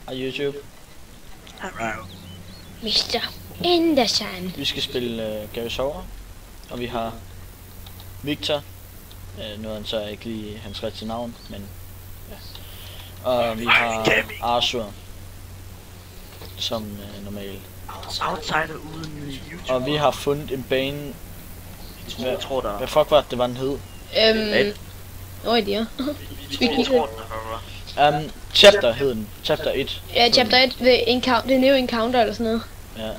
Hej YouTube. Mr. Anderson. Vi skal spille Gary Sover, og vi har Victor. Nu er han så ikke lige hans rigtige navn, men ja. Og vi har Arthur som normal. Outsider uden YouTube. Og vi har fundet en bane. Jeg tror der. Hvad fuck var det var den hed? Ja. Vi tror der. Chapter hed den. Chapter 1. Ja, chapter 1 ved encounter, det er New Encounter eller sådan noget. Ja.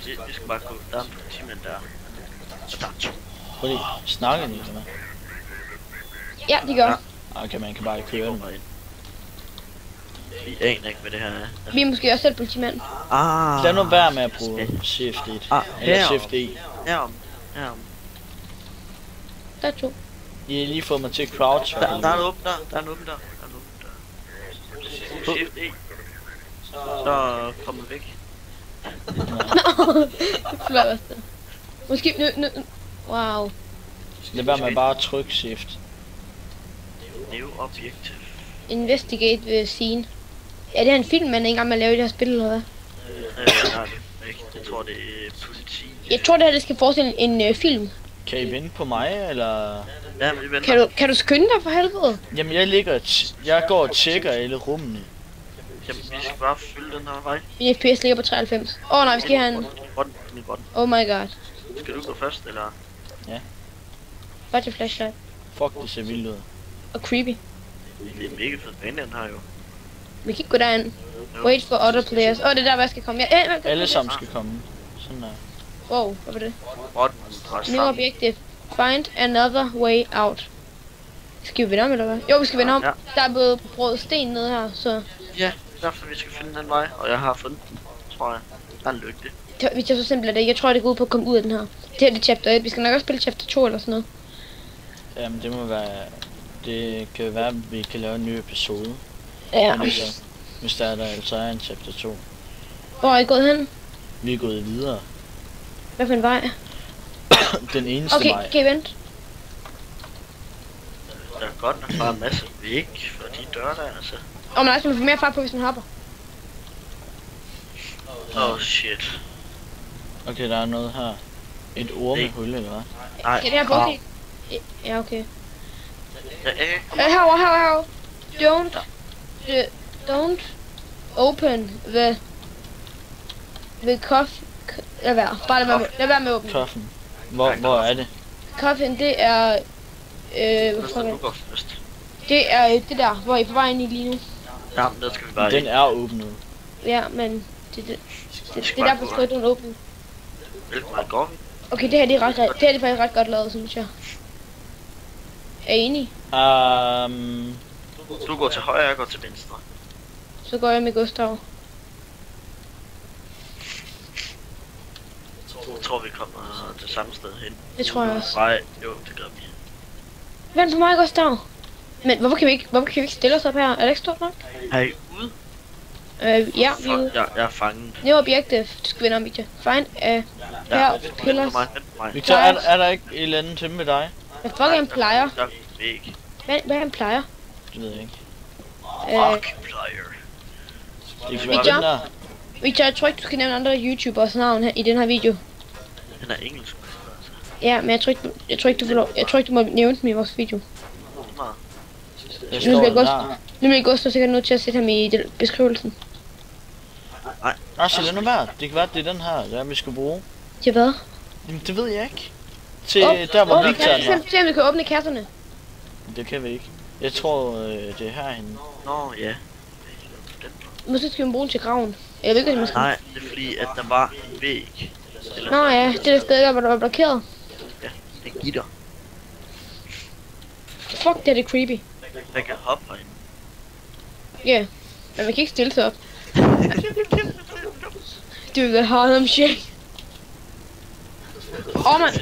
Vi skal bare gå. Der er en politimand der. Og der er to. Prøv lige, snakker de eller hvad? Ja, de gør. Okay, man kan bare køre den. Vi aner ikke hvad det her er. Vi er måske også selv politimand. Lad nu være med at bruge Shift 1. Eller Shift E. Herom. Der er to. I har lige fået mig til at crouch. Der er en åben der. Der er en åben der. Shift E. Så kommer væk. Flot også det. Måske nu. Wow. Lad være med bare at trykke Shift. New objective. Investigate ved scene. Ja, det er en film, man er engang med at lave i det her spil, eller hvad? Nej, ikke. Jeg tror det er politi. Jeg tror det her, det skal forestille en film. Kan I vente på mig, eller? Ja, men vi venter. Kan du skynde dig for helvede? Jamen jeg går og tjekker alle rummene. Jamen, vi skal bare følge den her vej. Min FPS ligger på 93. Nej, vi skal have en... Oh my god. Skal du gå først, eller? Ja. Bare til flashlight. Fuck, det ser vildt ud. Og creepy. Det er mega fed bane, den her jo. Vi kan ikke gå derind. Wait for other players. Det er der, hvad jeg skal komme. Ja, Alle sammen skal komme. Sådan der. Wow, hvad var det? What? New objective. Find another way out. Skal vi vende om, eller hvad? Jo, vi skal vende om. Ja. Der er blevet brød sten nede her, så... Ja, derfor vi skal finde den vej, og jeg har fundet den, tror jeg. Der er en lygte. Vi tager så simpelt af det. Jeg tror, det går ud på at komme ud af den her. Det her det er chapter 1. Vi skal nok også spille chapter 2 eller sådan noget. Jamen det må være... Det kan være, at vi kan lave en ny episode. Ja. Altså, hvis der altså er en chapter 2. Hvor er I gået hen? Vi er gået videre. Hvad for en vej? Den eneste vej. Okay, vent. Der er godt nok bare en masse væg for de døre der, altså. Men altså, man får mere fart på, hvis man hopper. Oh shit. Okay, der er noget her. Et ormehul, eller hvad? Nej. Kan det her på okay? Ja, okay. Ja, Herovre. Don't open the coffin. Lad være med at åbne. Coffin. Hvor er det? Coffin, det er... du går først. Det er det der, hvor I er på vej ind i lige nu. Ja, men der skal vi bare Den er åbnet. Ja, men det er derfor, skal don't open. Hvilken vej går vi? Okay, det her det er faktisk ret godt lavet, synes jeg. Er I enige? Du går til højre, jeg går til venstre. Så går jeg med Gustav. Jeg tror vi kommer til samme sted hen. Det tror jeg også. Nej, jo, det gør vi. Vent på mig, Gustav. Men hvorfor kan vi ikke stille os op her? Er det ikke stort nok? Er I ude? Ja, vi er ude. Jeg er fanget. New objective. Du skal vende om, Victor. Find her pillars. Victor, er der ikke et eller andet til med dig? Hvad fuck er en plejer? Der er væg. Hvad er en plejer? Det ved jeg ikke. Fuck plejer. Det kan være den der. Victor, jeg tror ikke, du skal nævne andre YouTubers navn her, i den her video. Den er engelsk. Ja, men jeg tror ikke, du må nævne dem i vores video. Der står der. Nu bliver Gustav sikkert nødt til at sætte ham i beskrivelsen. Nej, så lad nu være. Det kan være, at det er den her, der vi skal bruge. Til hvad? Jamen, det ved jeg ikke. Til der, hvor Victor er. Se om vi kan åbne kasserne. Det kan vi ikke. Jeg tror, det er herhenne. Nå, ja. Måske skal vi bruge den til graven. Jeg ved ikke, måske. Nej, det er fordi, at der var en væg. Nå ja, det er det sted, der hvor der var blokeret. Ja, det er gitter. Fuck, det er det creepy. Jeg kan hoppe herinde. Ja, men man kan ikke stille sig op. Du vil have ham shake.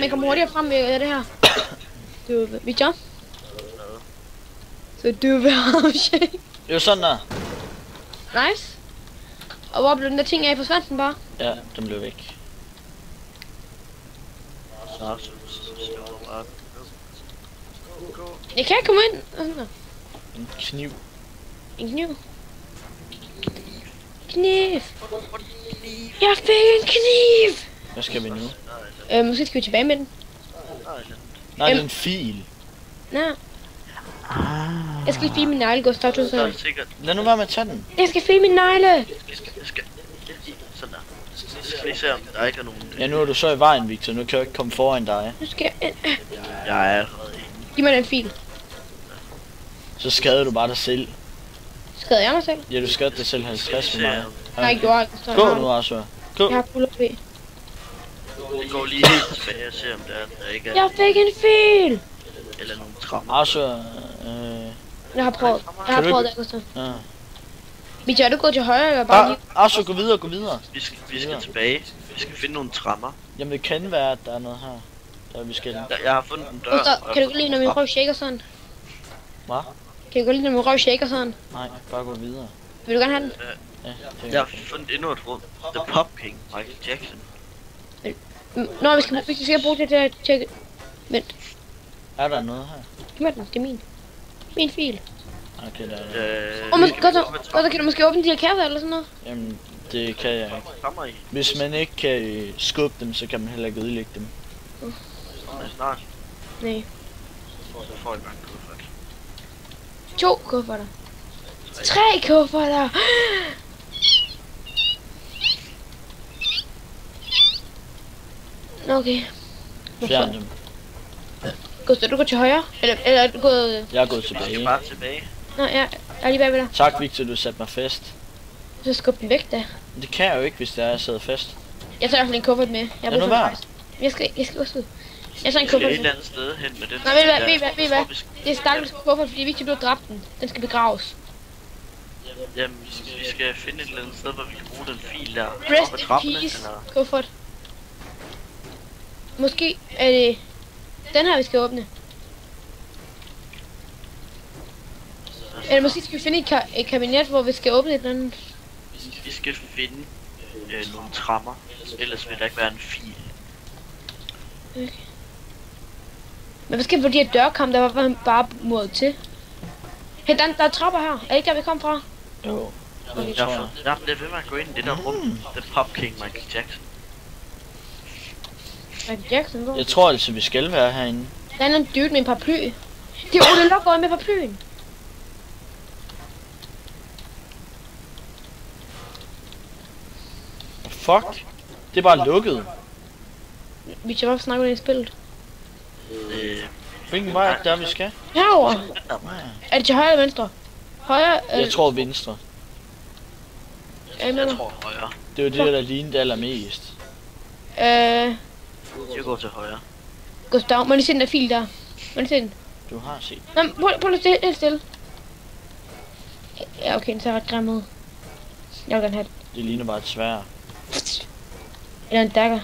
Man kommer hurtigere frem ved det her. Victor? Så du vil have ham shake. Jo, sådan der. Nice. Og hvor blev den der ting af? Forsvandt den bare? Ja, den blev væk. Jeg kan ikke komme ind. En kniv. En kniv. kniv! Jeg fik en kniv! Hvad skal vi nu? Måske skal vi tilbage med den. Nej, det er en fil. Nå. Jeg skal filme min negle, Gustav. Du Så er så. det sikkert. Lad nu være med at tage den. Jeg skal filme min negle! Jeg skal. Sådan der. Så skal vi se, om der ikke er nogen. Ja, nu er du så i vejen, Victor. Nu kan jeg ikke komme foran dig. Nu skal jeg... Jeg er allerede inde. Giv mig den fil. Så skader du bare dig selv. Skader jeg mig selv? Ja, du skadede dig selv 50 for mig. Nej, jeg gjorde ikke. Gå nu, Arsua. Gå. Jeg har fuld op. Det går lige helt tilbage og ser, om der ikke er Jeg fik en fil! eller nogen trapper. Arsua, Jeg har prøvet. Jeg har Kan du prøvet ikke- det, Gustav. ja. Victor, er du gået til højre eller bare lige? Arsua, gå videre, gå videre. Vi skal tilbage. Vi skal finde nogle trapper. Jamen, det kan være, at der er noget her. Der vi skal. Jeg har fundet en dør. Gustav, kan du godt lide, når min røv shaker sådan? Hvad? Kan du godt lide, når min røv shaker sådan? Nej, bare gå videre. Vil du gerne have den? Ja, det Jeg har fundet endnu et rum. The Pop King, Michael Jackson. Nå, vi skal bruge det til at tjekke. Vent, er der noget her? giv mig den. Det er min. Min fil. Okay, der er der. Gustav, kan du måske åbne de her kasser eller sådan noget? Jamen, det kan jeg ikke. Kommer I? Hvis man ikke kan skubbe dem, så kan man heller ikke ødelægge dem. Snart. Nej. Så får I bare en kuffert. 2 kufferter. 3 kufferter. Okay. Fjern dem. Gustav, du går til højre? Eller er du gået... Jeg er gået Vi skal tilbage. bare tilbage. Nå, jeg er lige bagved dig. Tak, Victor, du satte mig fast. Så skub den væk da. Men det kan jeg jo ikke, hvis det er, jeg sidder fast. Jeg tager i hvert fald en kuffert med. Jeg Lad nu være. Jeg skal også ud. Jeg tager en Vi skal et kuffert eller med. andet sted hen med den. Nej, ved du hvad, der. ved I hvad? Det er stakkels kuffert, fordi Victor blev dræbt den. Den skal begraves. Jamen, vi skal finde et eller andet sted, hvor vi kan bruge den fil der. Rest Oppe ad in trapperne, peace, eller- kuffert. Måske er det den her, vi skal åbne. Eller måske skal vi finde et kabinet, hvor vi skal åbne et eller andet. Vi skal finde nogle trapper. Ellers vil der ikke være en fil. Okay. Men hvad skal vi få de her dørkamp, der var bare mod til? Hey, der er trapper her. Er det ikke der, vi kom fra? Jo. Okay. Det tror jeg. Jeg bliver ved med at gå ind i det der rum. The Pop King, Michael Jackson. Michael Jackson, hvor? Jeg tror altså, vi skal være herinde. Der er en dude med en paraply. Det er Ole Lokgaard med paraplyen. Fuck. Det er bare lukket. Vi skal bare snakke om det i spillet. Hvilken vej er det der, vi skal? Herover. Den der vej. Er det til højre eller venstre? Højre Jeg tror venstre. er I med Jeg mig? tror højre. Det var det, der lignede allermest. Jeg går til højre. Gustav, må jeg lige se den der fil der? Må jeg lige se den? Du har set. Nå, prøv at stille, helt stille. Ja, okay, den ser ret grim ud. Jeg vil gerne have den. Det ligner bare et sværd. Eller en dagger.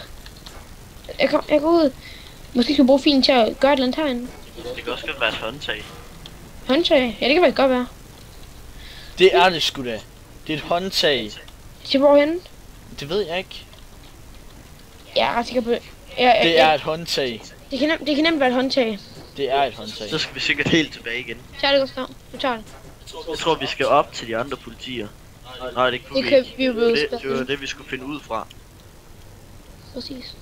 Jeg går ud. Måske skal vi bruge filen til at gøre et eller andet herinde. Det kan også godt være et håndtag. Håndtag? Ja, det kan vel godt være. Det er det sgu da. Det er et håndtag. Til hvorhenne? Det ved jeg ikke. Jeg er ret sikker på det. Det er et håndtag. Det kan nemt være et håndtag. Det er et håndtag. Så skal vi sikkert helt tilbage igen. Tag det, Gustav. Du tager det. Jeg tror, vi skal op til de andre politier. Nej, det kunne Det vi kan ikke. vi jo Det var det, vi skulle finde ud fra. Præcis.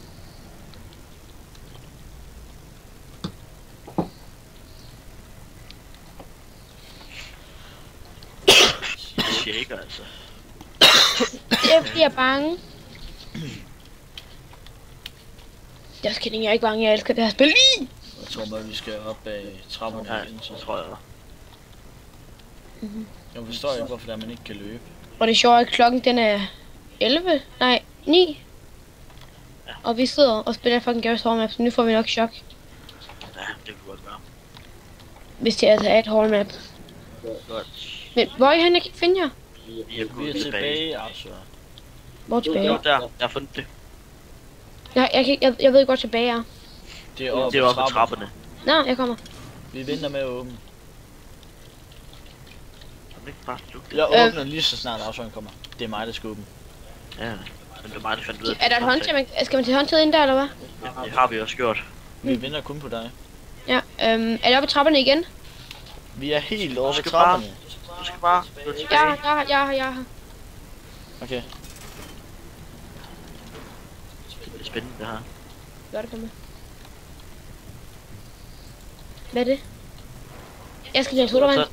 Jeg shaker altså. Jeg bliver bange. Jeg skal ikke, jeg er ikke bange. Jeg elsker det her spil. Jeg tror bare, vi skal op ad trapperne Ja, igen, så så tror jeg. jeg forstår ikke, hvorfor der man ikke kan løbe. Og det er sjovt, at klokken den er 11. Nej, 9. Ja. Og vi sidder og spiller fucking Garry's Hall Map, så nu får vi nok chok. Ja, det kunne godt være. Hvis det altså er et hall map. Godt. Men hvor er I henne? Jeg kan ikke finde jer. Vi er Vi er gået tilbage. tilbage, altså. Hvor tilbage? Jo, der. Jeg har fundet det. Jeg ved godt tilbage er. Det er oppe Det er oppe ad på trapperne. Nå, jeg kommer. Vi venter med at åbne. Kan du ikke bare slukke det? Jeg åbner lige så snart afsøgningen kommer. Det er mig, der skal åbne. Ja, men det er mig, der fandt ud af. Er der et håndtag? Skal man til håndtaget ind der, eller hvad? Ja, det har vi også gjort. Vi venter kun på dig. Ja, er det oppe i trapperne igen? Vi er helt over ved skal trapperne. Du skal bare gå tilbage. Ja. Okay. Det er spændende det her. Gør det, kom med. Hvad er det? Jeg skal til sodavand. Så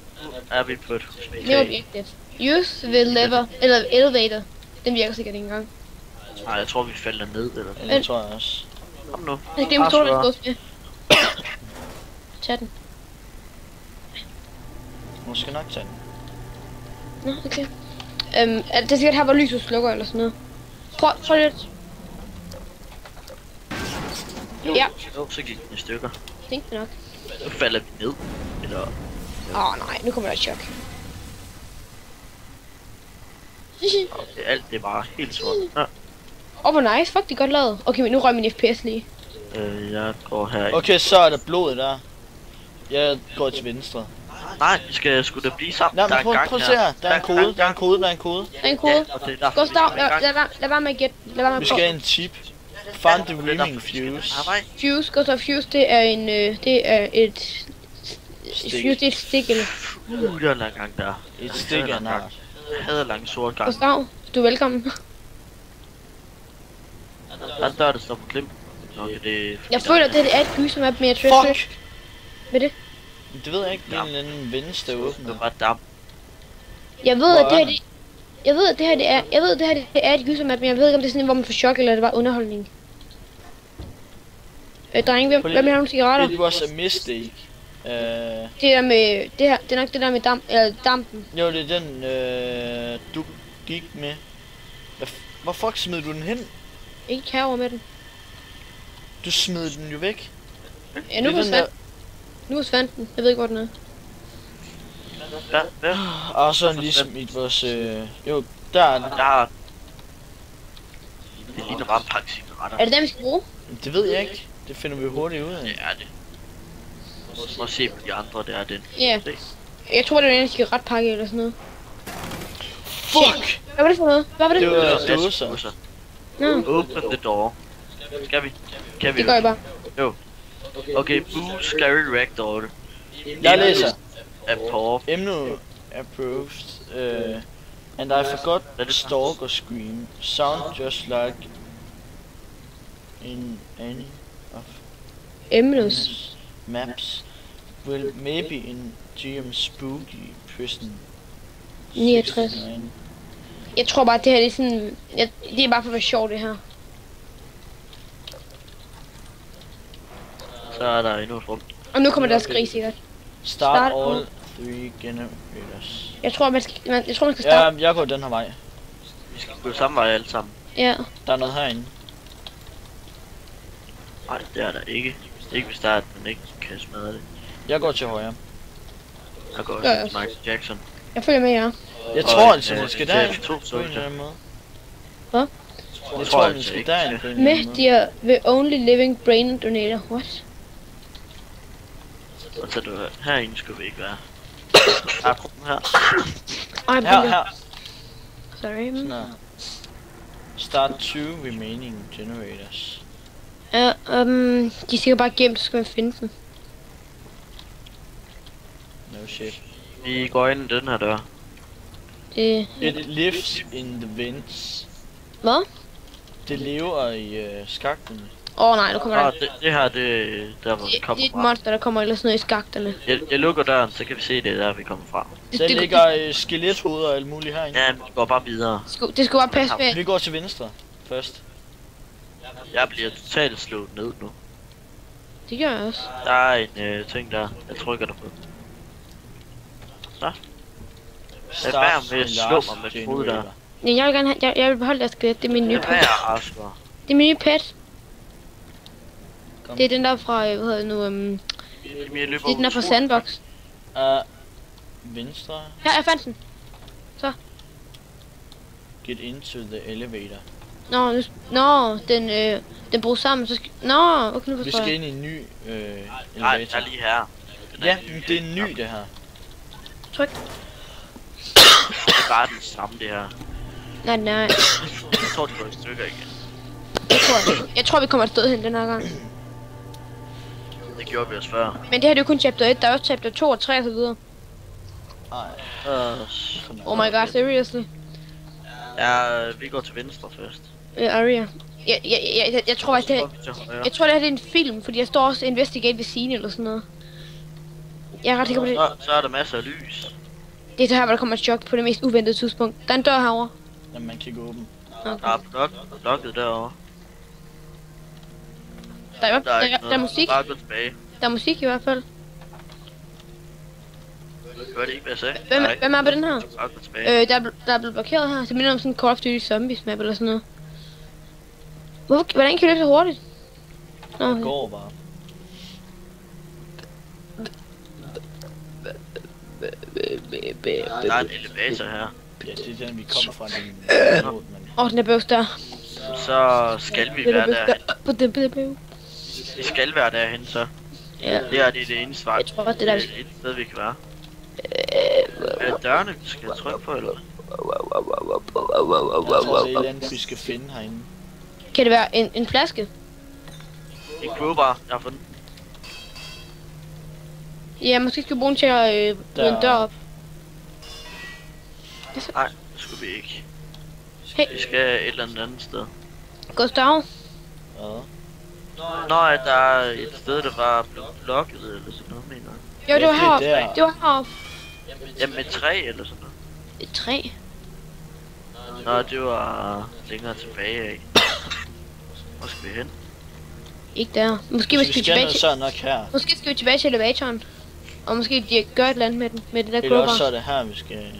er vi på et New hospital. objective. Use the lever, eller elevator. Den virker sikkert ikke engang. Nej, jeg tror vi falder ned eller Ja, det tror jeg også. kom nu. Jeg skal glemme sodavand gås med. Tag den. Måske nok tage den. Nå, okay. Det er sikkert her, hvor lyset slukker eller sådan noget. Prøv lidt. Ja, Jo, så gik den i stykker. tænkte nok. Nu falder vi ned. Eller... Nej, nu kommer der et chok. Okay, alt det er bare helt sort. Ja. Hvor nice, fuck, det er godt lavet. Okay, men nu røg min FPS lige. Jeg går her. Okay, så er der blod der. Jeg går til venstre. Nej, vi skal sgu da blive sammen. Nej, Der er men en gang prøv at se her. Der er en kode, der er en kode, der er en kode. Der er en kode. Ja, og det er derfor, Gustav, vi skal i gang. lad være med at gætte. Lad være med Vi at skal prøve. have en tip. Find the Det er derfor, remaining vi skal fuse. arbejde. Fuse, Gustav, fuse, det er en, det er et... Stik. Fuse, det er et stik, eller... Der er lang gang der. Et stik af en art. Jeg havde lang sort gang. Gustav, du er velkommen. Der er en dør, der står på klem. Okay, det... Jeg føler, det er et gysermap, men jeg tror... Fuck! Hvad er det? Det ved jeg ikke. Det er en eller anden venstre Det åbner. var bare damp. Jeg ved, at det her, det... Jeg ved, at det her, det er... Jeg ved, at det her, det er et gysermap, men jeg ved ikke, om det er sådan en, hvor man får chok, eller det var underholdning. Drenge, hvem har nogle cigaretter? It was a mistake. Det der med... Det her, det er nok det der med dampen. Jo, det er den, du gik med. Hvor fuck smed du den hen? Ikke herover med den. Du smed den jo væk. Ja, nu Det er den forsvandt. Nu forsvandt den. Jeg ved ikke, hvor den er. Ja. Og så ligesom i vores, jo, der er den. Jeg har... Det ligner bare en pakke cigaretter. Er det den, vi skal bruge? Det ved jeg ikke. Det finder vi hurtigt ud af. Det er det. Prøv at se på de andre, det er den. Ja. Se. Jeg tror, det er en cigaretpakke eller sådan noget. Fuck! Hvad var det for noget? Hvad var det? Det var Lad os dåser. gå så. Nå, Open the door. Skal vi? Kan vi? det gør jeg bare. Jo. Okay, Boo Scary Ragdoll. Jeg læser. Apport. Emno approved. And I forgot stalk or scream. Sound just like in any of Emnes. maps. Well, maybe in GM Spooky Prison. 69. 69. Jeg tror bare, det her det er sådan... det er bare for at være sjovt, det her. Så er der endnu et rum. Og nu kommer der skrig sikkert. Start Start all 3 generators. Jeg tror, man skal starte. Ja, jeg går den her vej. Vi skal gå samme vej alle sammen. Ja. Der er noget herinde. Nej, det er der ikke. Ikke hvis der er, at man ikke kan smadre det. Jeg går til højre. Der går Ja, også Michael Jackson. Jeg følger med jer. Jeg tror altså, man skal det er derind to på en soldier. eller anden måde. Hvad? Jeg tror, man skal derind på en eller anden måde. Mehdi the only living brain donator. What? Og så du herinde skulle vi ikke være. Der er gruppen her. Ej, Her. Sorry. Sådan her. Start 2 remaining generators. Ja, de er sikkert bare gemt, så skal man finde dem. No shit. Vi går ind i den her dør. Det... It lives in the vents. Hvad? Det lever i skagtene. Nej, nu kommer der... Det her, det er der, hvor vi Det er kommer et fra. monster, der kommer eller sådan noget i skagterne. Jeg lukker døren, så kan vi se, det er der, vi kommer fra. Der ligger skelethoveder og alt muligt herinde. Ja, vi går bare videre. Det skulle bare passe med. Vi går til venstre først. Jeg bliver totalt slået ned nu. Det gør jeg også. Der er en ting der. Jeg trykker der på. Så. Lad være med at slå mig med fod der. Ja, jeg vil gerne have, jeg vil beholde deres skelet. Det er min nye Det pet. er Asper. Det er min nye pet. Kom. Det er den der fra, hvad hedder det nu, det er den der fra Sandbox. Venstre. Her, jeg fandt den. Get into the elevator. Den bruger sammen, så skal... Okay, nu Vi forstår skal jeg. ind i en ny Nej, elevator. der er lige her. Den Ja, ny. men det er en ny det her. Tryk. Det er bare den samme, det her. Nej. Jeg tror, det går i stykker igen. Jeg tror, vi kommer et sted hen den her gang. Det gjorde vi os før. Men det her det er jo kun chapter 1, der er også chapter 2 og 3 og så videre. Nej. Oh my god, seriously. Ja, vi går til venstre først. Aria. Jeg tror faktisk, jeg tror, det her er en film, fordi jeg står også investigate ved scene eller sådan noget. Jeg er ret sikker på det. Så er der masser af lys. Det er så her, hvor der kommer et chok på det mest uventede tidspunkt. Der er en dør herovre. Jamen, man kan ikke åbne. Okay. Der er blokket derovre. Der Der er ikke er musik. Bare gå tilbage. Der er musik i hvert fald. Gør det ikke, hvad jeg sagde? Hvem er på den her? Bare gå tilbage. Der er blevet blokeret her. Det minder om sådan en Call of Duty Zombies map eller sådan noget. Hvordan kan du løbe så hurtigt? Nå, Det går bare. Der er en elevator her. Ja, det er den, vi kommer fra. Den er bøvs der. Så skal vi være derhen. Vi skal være derhen, så. Ja. Det er det eneste svar. Jeg tror også, det er der, det er et sted, vi kan være. Er det dørene, vi skal trykke på, eller hvad? Jeg tror, det er et eller andet, vi skal finde herinde. Kan det være en flaske? En crowbar, jeg har fundet. Ja, måske skal vi bruge den til at bryde en dør op. Nej, det skulle vi ikke. Hey. Vi skal et eller andet sted. Gustav. Ja. Nå, at der er et sted, der var blevet lukket, eller sådan noget, mener jeg. Jo, det var det er heroppe. der. Det var heroppe. Jamen med træ, eller sådan noget. Et træ. Nå, det var længere tilbage af. Hvor skal vi hen? Ikke der. Måske Hvis vi vi skal skal tilbage noget, til... så er nok her. Måske skal vi tilbage til elevatoren. Og måske de gør et eller andet med den. Med det der Eller også så crowbar. er det her, vi skal...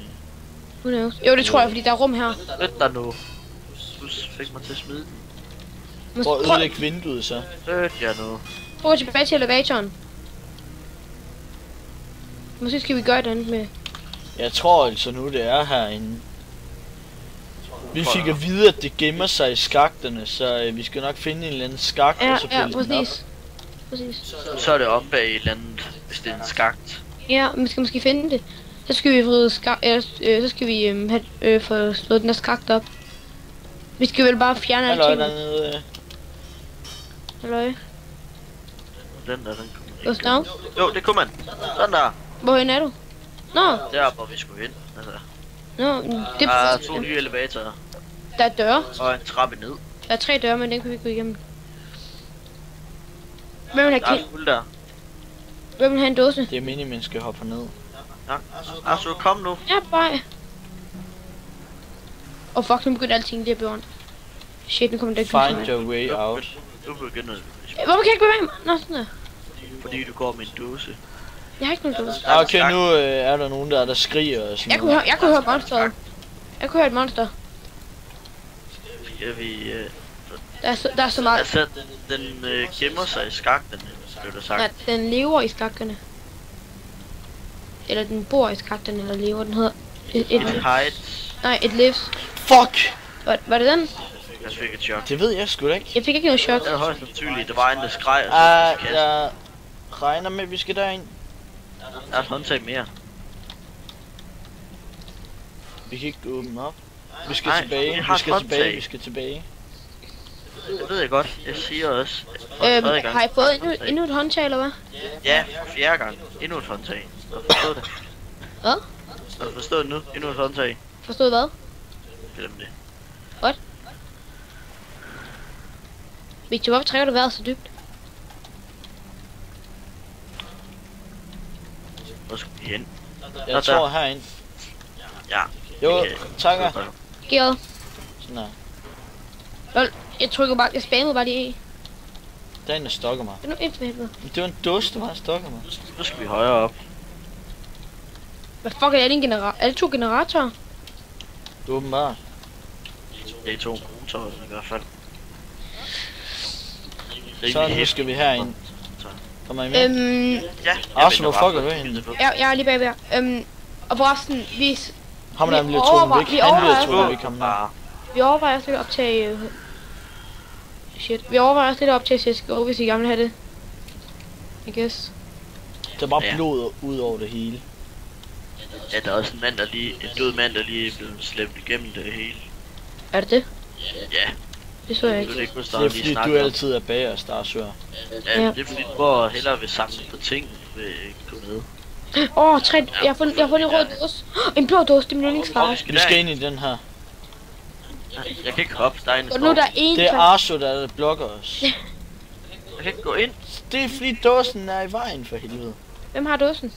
Who knows? Jo, det tror jeg, fordi der er rum her. Flyt dig nu. Du fik mig til at smide den. Prøv at ødelægge vinduet så. Flyt jer nu. Prøv at tilbage til elevatoren. Måske skal vi gøre det andet med... Jeg tror altså nu, det er herinde. Vi fik at vide, at det gemmer sig i skakterne, så vi skal nok finde en eller anden skakt, og så pille den op. Præcis. Så er det oppe bag et eller andet, hvis det er en skakt. Ja, vi skal måske finde det. Så skal vi vride så skal vi få slået den der skakt op. Vi skal vel bare fjerne alle Halløj tingene. dernede. Halløj. Den der, den kunne man ikke. Gustav? Jo, det kunne man. Sådan der. Hvorhen er du? Nå, Der, hvor vi skulle hen. Altså, nå, det der er 2 nye elevatorer. Der er døre. Og en trappe ned. Der er 3 døre, men den kan vi ikke gå igennem. Hvem vil Der have er fuld der. Hvem vil have en dåse? Det er meningen, man skal hoppe ned. Ja. Altså, kom nu. Ja, bye. Og fuck, nu begynder alting lige at blive ondt. Shit, nu kommer det ikke. Find your way out. Nu begynder det. Hvorfor kan jeg ikke bevæge mig? Nå, sådan der. Fordi du går med en dåse. Jeg har ikke nogen dåse. Okay, nu er der nogen der skriger og sådan noget. Jeg kunne høre monsteret. Jeg kunne høre et monster. Skal vi... Der er så meget. Altså, den gemmer sig i skakterne, blev der sagt. Ja, den lever i skakterne. Eller den bor i skakterne, eller lever. Den hedder... Hide. It lives. Fuck! Var det den? Jeg fik et chok. Det ved jeg sgu da ikke. Jeg fik ikke noget chok. Det er højst sandsynligt. Der var en, der skreg, og så fik Jeg regner med, at vi skal derind. Der er et håndtag mere. Vi kan ikke åbne op. Vi skal Nej, tilbage, vi har vi skal et tilbage, håndtag. vi skal tilbage. Det ved jeg godt. Jeg siger også. For tredje gang. Har I fået endnu et håndtag, eller hvad? Ja, for 4. gang. Endnu et håndtag. Har du forstået det? Hvad? Har du forstået det nu? Endnu et håndtag. Forstået hvad? Glem det. Victor, hvorfor trækker du vejret så dybt? Hvor skal vi hen? Jeg tror herind. Ja. Jo, Okay. takker. Gæret. Sådan her. Lol, jeg spammede bare lige E. Der er en, der stokker mig. Det er nu et for helvede. Det var en dåse, der bare stokker mig. Nu skal vi højere op. Hvad fuck er det en generator? Er det 2 generatorer? Åbenbart. Det er 2 motorer i hvert fald. Så nu skal vi herind. Kommer I med? Ja. Arsen, hvor fuck er du henne? Jeg er lige bagved her. Og forresten, Ham der vi bliver troet væk. vi Han bliver overvejer- troet væk, ham der. vi overvejer også lidt at optage... Vi overvejer også lidt at optage CSGO, hvis I gerne vil have det. I guess. Der er bare Ja. blod ud over det hele. Ja, der er også en mand, en død mand, der lige er blevet slæbt igennem det hele. Er det det? Ja. Det så jeg Det ikke. er ikke, Det er fordi, du altid er bag os, der er svær. Ja, det er fordi, du går hellere vil samle på ting, vil gå med. Jeg har fundet en rød dåse. En blå dåse, det er min yndlingsfarve. Vi skal ind i den her. Jeg kan ikke hoppe, der er en Og nu er der en Det er plads. Arso, der blokker os. Jeg kan ikke gå ind. Det er fordi dåsen er i vejen for helvede. Hvem har dåsen?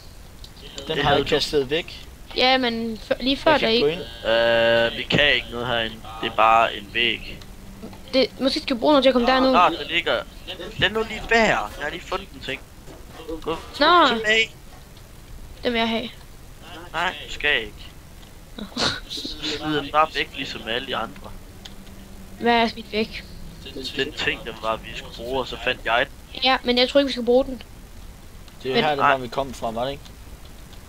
Den Det har jeg havde du. kastet væk. Ja, men lige før Jeg der kan gå ikke. ind. Vi kan ikke noget herinde. Det er bare en væg. Måske skal vi bruge noget til at komme derned. Nå, den ligger... Den nu lige værd. Jeg har lige fundet en ting. Gå Nå. tilbage. Det vil jeg have. Nej, du skal ikke. Smid den bare væk, ligesom alle de andre. Hvad er smidt væk? Den ting, der var, vi skulle bruge, og så fandt jeg den. Ja, men jeg tror ikke, vi skal bruge den. Det er Men- her, det var vi kom fra, var det ikke?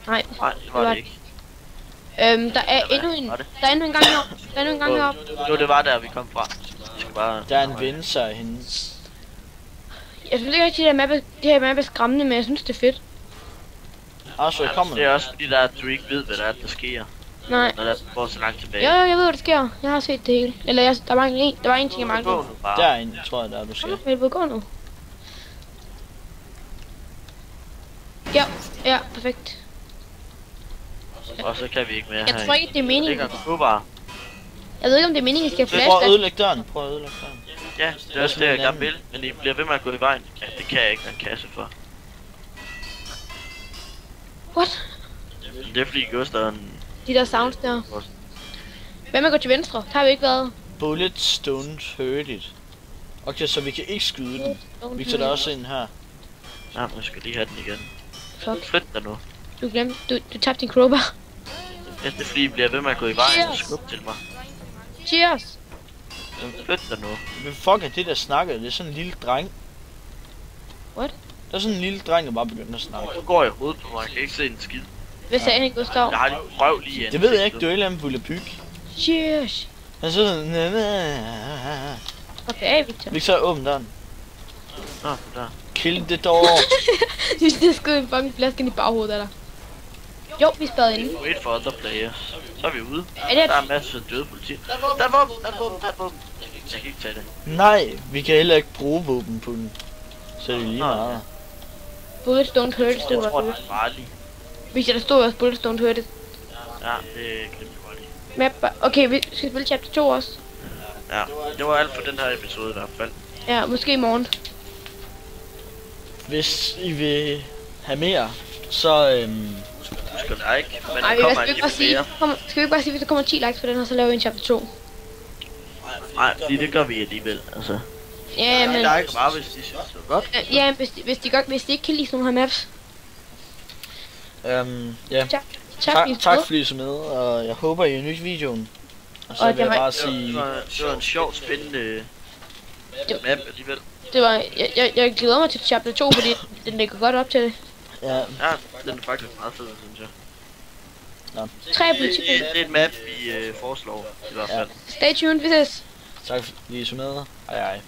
Nej. Nej, det var det ikke. Der er endnu en. Var det? Der er endnu en gang heroppe. Der er endnu en gang heroppe. Jo, det var der, vi kom fra. Vi skal bare... Der er en venser henne. Jeg synes ikke rigtig, at det her map er skræmmende, men jeg synes, det er fedt. Arso, jeg kommer Det er nu. også fordi, der, at du ikke ved, hvad der er, der sker. Nej. Når der går så langt tilbage. Jo, jeg ved, hvad der sker. Jeg har set det hele. Eller der var en ting, jeg Gå manglede. nu bare. Der er en, tror jeg, der er, du skal. Vil du gå nu? Ja, perfekt. Og så kan vi ikke mere Jeg tror ikke, det er Det meningen. ligger nu bare. Jeg ved ikke, om det er meningen, at I skal Prøv at flashback. ødelægge døren. Prøv at ødelægge døren. Ja, det er også det, jeg gerne vil. Men I bliver ved med at gå i vejen. Ja, det kan jeg ikke, der er en kasse for. What? Men det er fordi Gusteren... De der sounds der. Hvad med at gå til venstre? Der har vi ikke været. Bullets don't hurt it. Okay, så vi kan ikke skyde den. Victor, der er også en her. Nej, men jeg skal lige have den igen. Fuck. Flyt dig nu. Du glemte. Du tabte din crowbar. Ja, det er fordi I bliver ved med at gå i vejen og Cheers. skubbe til mig. Cheers. Flyt dig nu. Men fuck er det, der snakker? Det er sådan en lille dreng. What? Der er sådan en lille dreng, der bare begynder at snakke. Nu går jeg i hovedet på mig. Jeg kan ikke se en skid. Hvad sagde han, Gustav? Jeg har lige prøv lige igen. Det ved jeg ikke, du er et eller andet bulebyg. Cheers. Han så sådan... Okay, Victor. Victor, åbn døren. Nå, der. Kill the door. Jeg skød en fucking flaske ind i baghovedet af dig. Jo, vi er spadet inde. Wait for other players. Så er vi ude. Er det Der er masser af døde politi. Der er våben, der er våben, der er våben. Jeg kan ikke tage det. Nej, vi kan heller ikke bruge våben på den. Så er det lige Nå, meget. bullets don't hurt, Jeg det tror, var det det. er farligt. Hvis der stod også bullets don't hurt it. Ja, det glemte jeg bare lige. Map. Okay, vi skal spille chapter 2 også. Ja, det var alt for den her episode i hvert fald. Ja, måske i morgen. Hvis I vil have mere, så Husk at like, men Nej, der kommer skal vi ikke en bare sige, mere. skal vi ikke bare sige, hvis der kommer 10 likes på den her, så laver vi en chapter 2. Nej, fordi det gør vi alligevel, altså. Ja, men... Der er ikke bare, hvis de synes, det er godt. Ja, hvis de ikke kan lide sådan nogle her maps. ja. Tak fordi I så med, og jeg håber I har nydt videoen. Og så Og vil jeg det var- bare Det sige... var en sjov, spændende map alligevel. Det var... Jeg glæder mig til chapter 2, fordi den lægger godt op til det. Ja, Ja, den er faktisk meget fed, synes jeg. 3 politi. Det er et map, vi foreslår, i hvert fald. Stay tuned, vi ses. tak fordi I så med. Hej hej.